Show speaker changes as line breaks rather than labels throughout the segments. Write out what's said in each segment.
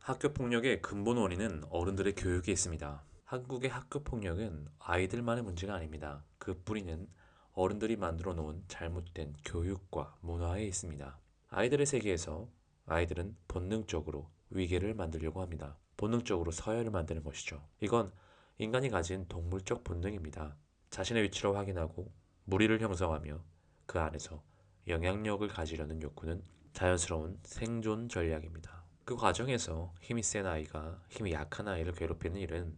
학교 폭력의 근본 원인은 어른들의 교육에 있습니다. 한국의 학교 폭력은 아이들만의 문제가 아닙니다. 그 뿌리는 어른들이 만들어 놓은 잘못된 교육과 문화에 있습니다. 아이들의 세계에서 아이들은 본능적으로 위계를 만들려고 합니다. 본능적으로 서열을 만드는 것이죠. 이건 인간이 가진 동물적 본능입니다. 자신의 위치를 확인하고 무리를 형성하며 그 안에서 영향력을 가지려는 욕구는 자연스러운 생존 전략입니다. 그 과정에서 힘이 센 아이가 힘이 약한 아이를 괴롭히는 일은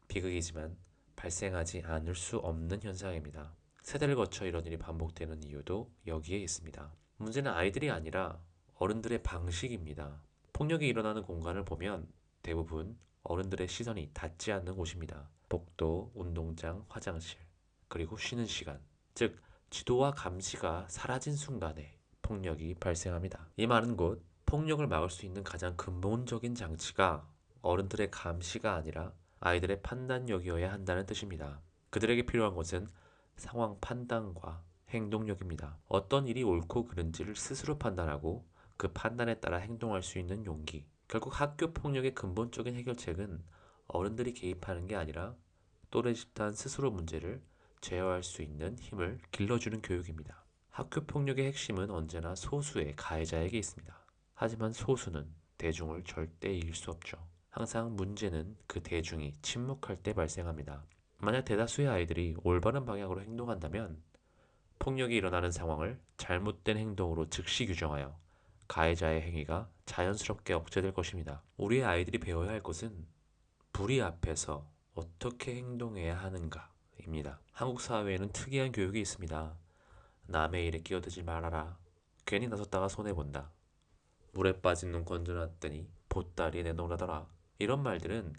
비극이지만 발생하지 않을 수 없는 현상입니다. 세대를 거쳐 이런 일이 반복되는 이유도 여기에 있습니다. 문제는 아이들이 아니라 어른들의 방식입니다. 폭력이 일어나는 공간을 보면 대부분 어른들의 시선이 닿지 않는 곳입니다. 복도, 운동장, 화장실, 그리고 쉬는 시간. 즉, 지도와 감시가 사라진 순간에 폭력이 발생합니다. 이 많은 곳, 폭력을 막을 수 있는 가장 근본적인 장치가 어른들의 감시가 아니라 아이들의 판단력이어야 한다는 뜻입니다. 그들에게 필요한 것은 상황 판단과 행동력입니다. 어떤 일이 옳고 그른지를 스스로 판단하고 그 판단에 따라 행동할 수 있는 용기. 결국 학교 폭력의 근본적인 해결책은 어른들이 개입하는 게 아니라 또래 집단 스스로 문제를 제어할 수 있는 힘을 길러주는 교육입니다. 학교 폭력의 핵심은 언제나 소수의 가해자에게 있습니다. 하지만 소수는 대중을 절대 이길 수 없죠. 항상 문제는 그 대중이 침묵할 때 발생합니다. 만약 대다수의 아이들이 올바른 방향으로 행동한다면 폭력이 일어나는 상황을 잘못된 행동으로 즉시 규정하여 가해자의 행위가 자연스럽게 억제될 것입니다. 우리의 아이들이 배워야 할 것은 불의 앞에서 어떻게 행동해야 하는가입니다. 한국 사회에는 특이한 교육이 있습니다. 남의 일에 끼어들지 말아라. 괜히 나섰다가 손해본다. 물에 빠진 눈 건져놨더니 보따리에 내놓으라더라. 이런 말들은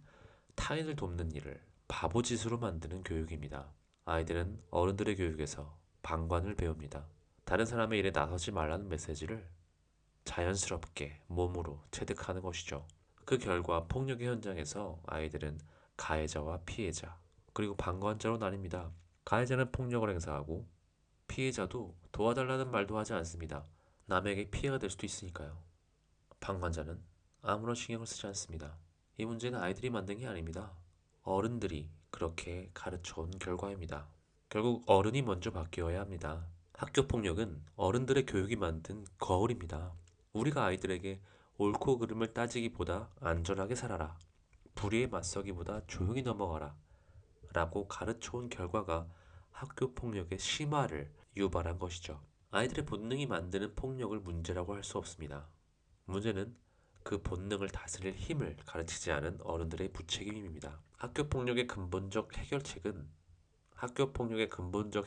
타인을 돕는 일을 바보짓으로 만드는 교육입니다. 아이들은 어른들의 교육에서 방관을 배웁니다. 다른 사람의 일에 나서지 말라는 메시지를 자연스럽게 몸으로 체득하는 것이죠. 그 결과 폭력의 현장에서 아이들은 가해자와 피해자, 그리고 방관자로 나뉩니다. 가해자는 폭력을 행사하고 피해자도 도와달라는 말도 하지 않습니다. 남에게 피해가 될 수도 있으니까요. 방관자는 아무런 신경을 쓰지 않습니다. 이 문제는 아이들이 만든 게 아닙니다. 어른들이 그렇게 가르쳐 온 결과입니다. 결국 어른이 먼저 바뀌어야 합니다. 학교 폭력은 어른들의 교육이 만든 거울입니다. 우리가 아이들에게 옳고 그름을 따지기보다 안전하게 살아라. 불의에 맞서기보다 조용히 넘어가라. 라고 가르쳐 온 결과가 학교 폭력의 심화를 유발한 것이죠. 아이들의 본능이 만드는 폭력을 문제라고 할 수 없습니다. 문제는 그 본능을 다스릴 힘을 가르치지 않은 어른들의 부책임입니다. 학교 폭력의 근본적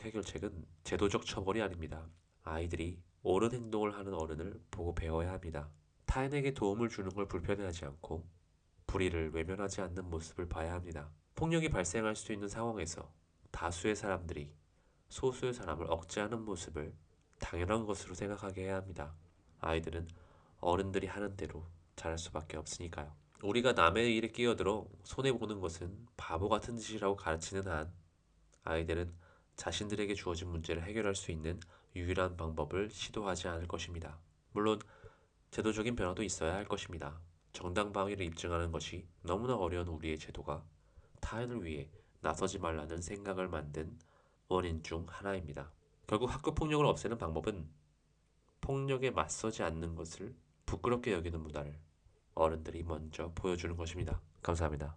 해결책은 제도적 처벌이 아닙니다. 아이들이 옳은 행동을 하는 어른을 보고 배워야 합니다. 타인에게 도움을 주는 걸 불편해하지 않고 불의를 외면하지 않는 모습을 봐야 합니다. 폭력이 발생할 수 있는 상황에서 다수의 사람들이 소수의 사람을 억제하는 모습을 당연한 것으로 생각하게 해야 합니다. 아이들은 어른들이 하는 대로 잘할 수밖에 없으니까요. 우리가 남의 일에 끼어들어 손해보는 것은 바보 같은 짓이라고 가르치는 한 아이들은 자신들에게 주어진 문제를 해결할 수 있는 유일한 방법을 시도하지 않을 것입니다. 물론 제도적인 변화도 있어야 할 것입니다. 정당 방위를 입증하는 것이 너무나 어려운 우리의 제도가 타인을 위해 나서지 말라는 생각을 만든 원인 중 하나입니다. 결국 학교 폭력을 없애는 방법은 폭력에 맞서지 않는 것을 부끄럽게 여기는 문화를 어른들이 먼저 보여주는 것입니다. 감사합니다.